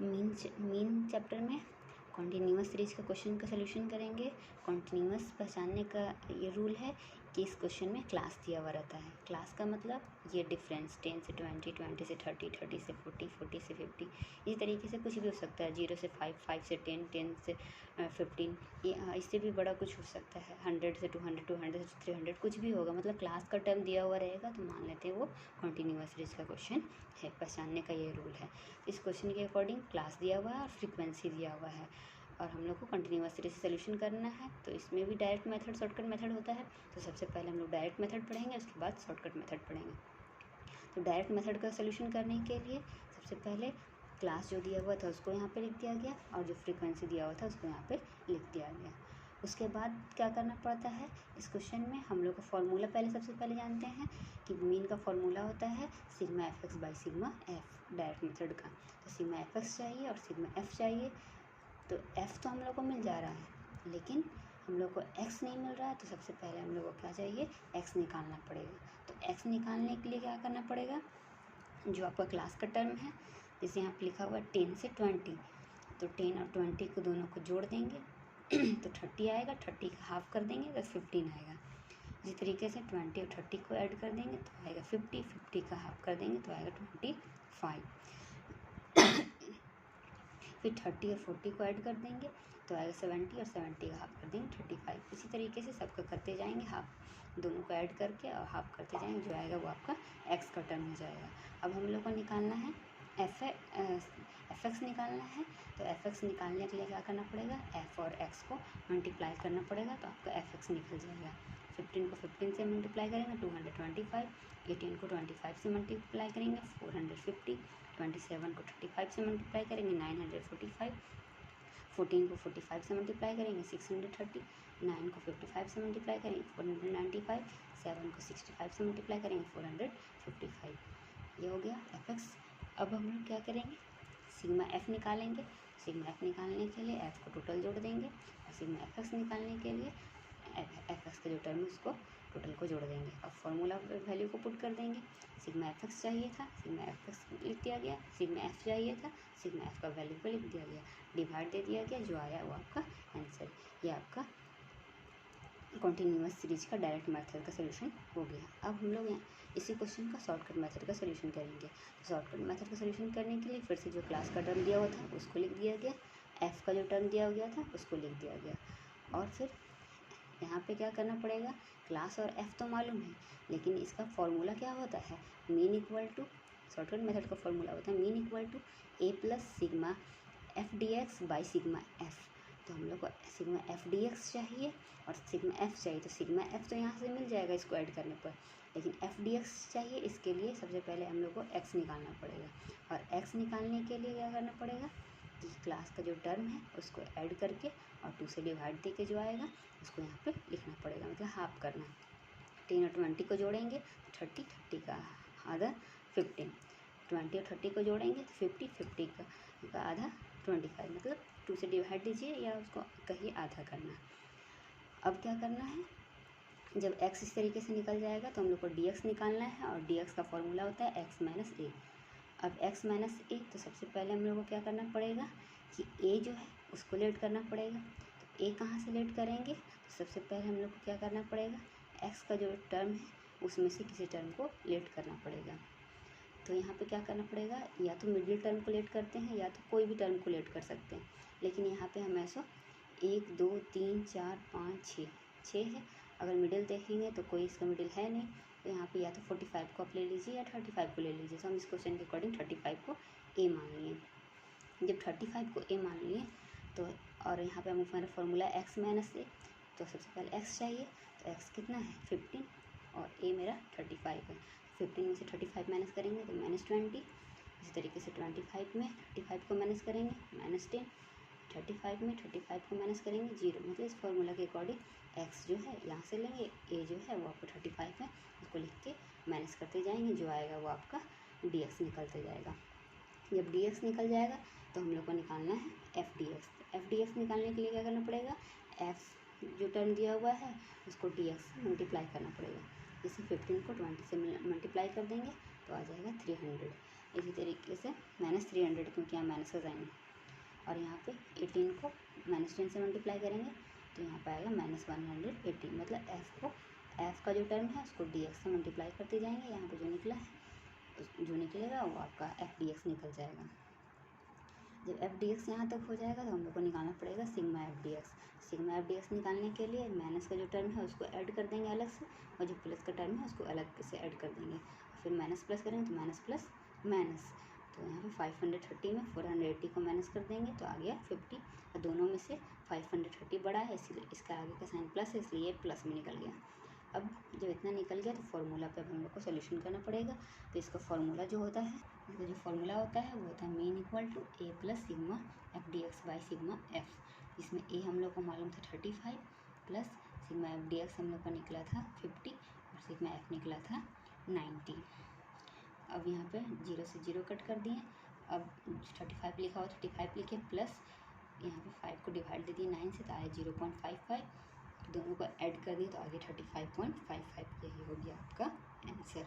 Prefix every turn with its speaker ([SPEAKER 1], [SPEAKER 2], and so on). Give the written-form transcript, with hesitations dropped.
[SPEAKER 1] Mean chapter में continuous series का question का सलूशन करेंगे। कॉन्टीन्यूअस पहचानने का ये रूल है कि इस क्वेश्चन में क्लास दिया हुआ रहता है। क्लास का मतलब ये डिफरेंस 10 से 20, 20 से 30, 30 से 40, 40 से 50, इस तरीके से कुछ भी हो सकता है। 0 से 5, 5 से 10, 10 से 15, ये इससे भी बड़ा कुछ हो सकता है। 100 से 200, 200 से 300, कुछ भी होगा। मतलब क्लास का टर्म दिया हुआ रहेगा तो मान लेते हैं वो कॉन्टीन्यूअस सीरीज का क्वेश्चन है। पहचानने का ये रूल है। इस क्वेश्चन के अकॉर्डिंग क्लास दिया हुआ है और फ्रीक्वेंसी दिया हुआ है और हम लोग को कंटिन्यूअस सीरीज से सोल्यूशन करना है। तो इसमें भी डायरेक्ट मेथड, शॉर्टकट मेथड होता है। तो सबसे पहले हम लोग डायरेक्ट मेथड पढ़ेंगे, उसके बाद शॉर्टकट मेथड पढ़ेंगे। तो डायरेक्ट मेथड का सोल्यूशन करने के लिए सबसे पहले क्लास जो दिया हुआ था उसको यहाँ पे लिख दिया गया और जो फ्रीक्वेंसी दिया हुआ था उसको यहाँ पे लिख दिया गया। उसके बाद क्या करना पड़ता है इस क्वेश्चन में, हम लोग का फॉर्मूला पहले सबसे पहले जानते हैं कि मीन का फॉर्मूला होता है sigma F x by sigma F direct method का। तो सिग्मा एफ एक्स चाहिए और सिग्मा एफ चाहिए। तो f तो हम लोग को मिल जा रहा है लेकिन हम लोग को x नहीं मिल रहा है। तो सबसे पहले हम लोग को क्या चाहिए, x निकालना पड़ेगा। तो x निकालने के लिए क्या करना पड़ेगा, जो आपका क्लास का टर्म है, जैसे यहाँ पे लिखा हुआ है 10 से 20, तो 10 और 20 को दोनों को जोड़ देंगे तो 30 आएगा। 30 का हाफ कर देंगे तो 15 आएगा। इसी तरीके से 20 और 30 को ऐड कर देंगे तो आएगा 50, 50 का हाफ कर देंगे तो आएगा 25। फिर 30 और 40 को ऐड कर देंगे तो आएगा 70 और 70 का हाफ कर देंगे 35। इसी तरीके से सबका करते जाएंगे, हाफ दोनों को ऐड करके और हाफ करते जाएंगे, जो आएगा वो आपका x का टर्म हो जाएगा। अब हम लोग को निकालना है एफ एक्स निकालना है। तो एफ एक्स निकालने के लिए क्या करना पड़ेगा, f और x को मल्टीप्लाई करना पड़ेगा तो आपका एफ एक्स निकल जाएगा। 15 को 15 से मल्टीप्लाई करेंगे 225, 18 को 25 से मल्टीप्लाई करेंगे 450, 27 को 35 से मल्टीप्लाई करेंगे 945, 14 को 45 से मल्टीप्लाई करेंगे 630, 9 को 55 से मल्टीप्लाई करेंगे 495, 7 को 65 से मल्टीप्लाई करेंगे 455। ये हो गया एफ एक्स। अब हम लोग क्या करेंगे, सिग्मा एफ निकालेंगे। सिग्मा एफ निकालने के लिए एफ को टोटल जोड़ देंगे और सिग्मा एफ एक्स निकालने के लिए एफ एक्स का जो टर्म है उसको टोटल को जोड़ देंगे। अब फॉर्मूला वैल्यू को पुट कर देंगे। सिग्मा एफ एक्स चाहिए था, सिग्मा एफ एक्स लिख दिया गया। सिग्मा एफ चाहिए था, सिग्मा एफ का वैल्यू को लिख दिया गया, डिवाइड दे दिया गया, जो आया वो आपका आंसर। ये आपका कॉन्टीन्यूअस सीरीज का डायरेक्ट मेथड का सोल्यूशन हो गया। अब हम लोग यहाँ इसी क्वेश्चन का शॉर्टकट मेथड का सोल्यूशन करेंगे। तो शॉर्टकट मेथड का सोल्यूशन करने के लिए फिर से जो क्लास का टर्म दिया हुआ था उसको लिख दिया गया, एफ का जो टर्म दिया गया था उसको लिख दिया गया। और फिर यहाँ पे क्या करना पड़ेगा, क्लास और एफ तो मालूम है लेकिन इसका फॉर्मूला क्या होता है, mean equal to, shortcut method का फॉर्मूला होता है mean equal to A plus sigma F D X by sigma F. तो हम लोग को सिग्मा एफ डी एक्स चाहिए और सिग्मा एफ चाहिए। तो सिग्मा एफ तो यहाँ से मिल जाएगा इसको ऐड करने पर, लेकिन एफ डी एक्स चाहिए। इसके लिए सबसे पहले हम लोग को एक्स निकालना पड़ेगा और एक्स निकालने के लिए क्या करना पड़ेगा कि क्लास का जो टर्म है उसको ऐड करके और 2 से डिवाइड दे के जो आएगा उसको यहाँ पे लिखना पड़ेगा, मतलब हाफ करना। 10 और 20 को जोड़ेंगे तो 30, 30 का आधा 15, 20 और 30 को जोड़ेंगे तो 50, 50 का आधा 25, मतलब 2 से डिवाइड दीजिए या उसको कहीं आधा करना। अब क्या करना है, जब x इस तरीके से निकल जाएगा तो हम लोग को dx निकालना है और dx का फॉर्मूला होता है x माइनस ए। अब x माइनस ए, तो सबसे पहले हम लोग को क्या करना पड़ेगा कि a जो है उसको लेट करना पड़ेगा। तो a कहाँ से लेट करेंगे, तो सबसे पहले हम लोग को क्या करना पड़ेगा, x का जो टर्म है उसमें से किसी टर्म को लेट करना पड़ेगा। तो यहाँ पे क्या करना पड़ेगा, या तो मिडिल टर्म को लेट करते हैं या तो कोई भी टर्म को लेट कर सकते हैं, लेकिन यहाँ पे हम ऐसा 1 2 3 4 5 6 है। अगर मिडिल देखेंगे तो कोई इसका मिडिल है नहीं, तो यहाँ पे या तो 45 को आप ले लीजिए या 35 को ले लीजिए। तो हम इस क्वेश्चन के अकॉर्डिंग 35 को ए मान लिए। जब 35 को ए मान लिए तो और यहाँ पे हमारा फॉर्मूला एक्स माइनस ए, तो सबसे पहले एक्स चाहिए। तो एक्स कितना है 15 और ए मेरा 35 है। 15 में से 35 माइनस करेंगे तो -20। इसी तरीके से 25 में 35 को माइनस करेंगे -10। 35 में 35 को माइनस करेंगे 0। मतलब इस फॉर्मूला के अकॉर्डिंग एक्स जो है यहाँ से लेंगे, ए जो है वो आपको 35 है, उसको लिख के माइनस करते जाएंगे, जो आएगा वो आपका डी एक्स निकलते जाएगा। जब डी एक्स निकल जाएगा तो हम लोग को निकालना है F D x. F D x निकालने के लिए क्या करना पड़ेगा, एफ जो टर्म दिया हुआ है उसको डी एक्स से मल्टीप्लाई करना पड़ेगा। जैसे 15 को 20 से मल्टीप्लाई कर देंगे तो आ जाएगा 300। इसी तरीके से -300 क्योंकि यहाँ माइनस का साइन है, और यहाँ पे 18 को -10 से मल्टीप्लाई करेंगे तो यहाँ पर आएगा -118, मतलब एफ का जो टर्म है उसको dx से मल्टीप्लाई करते जाएंगे। यहाँ पे जो निकला है जो निकलेगा वो आपका एफ dx निकल जाएगा। जब एफ dx यहाँ तक हो जाएगा तो हम लोग को निकालना पड़ेगा sigma F dx। Sigma F dx निकालने के लिए माइनस का जो टर्म है उसको ऐड कर देंगे अलग से, और जो प्लस का टर्म है उसको अलग से ऐड कर देंगे, फिर माइनस प्लस करेंगे तो माइनस प्लस माइनस। तो यहाँ पे 530 में 480 को माइनस कर देंगे तो आ गया 50, और दोनों में से 530 बड़ा है इसलिए इसका आगे का साइन प्लस है, इसलिए प्लस में निकल गया। अब जब इतना निकल गया तो फार्मूला पे अब हम लोग को सोल्यूशन करना पड़ेगा। तो इसका फार्मूला जो होता है, इसका जो फार्मूला होता है वो होता है mean equal to A plus sigma F dx by sigma F. इसमें ए हम लोग को मालूम था 35 प्लस सिग्मा एफ dx हम लोग का निकला था 50 और सिग्मा एफ निकला था 90। अब यहाँ पे 0 से 0 कट कर दिए। अब 35 लिखा हुआ 35 लिखे प्लस यहाँ पे 5 को डिवाइड दे दिए 9 से तो आया 0.55, दोनों को ऐड कर दिए तो आगे 35.55, यही हो गया आपका आंसर।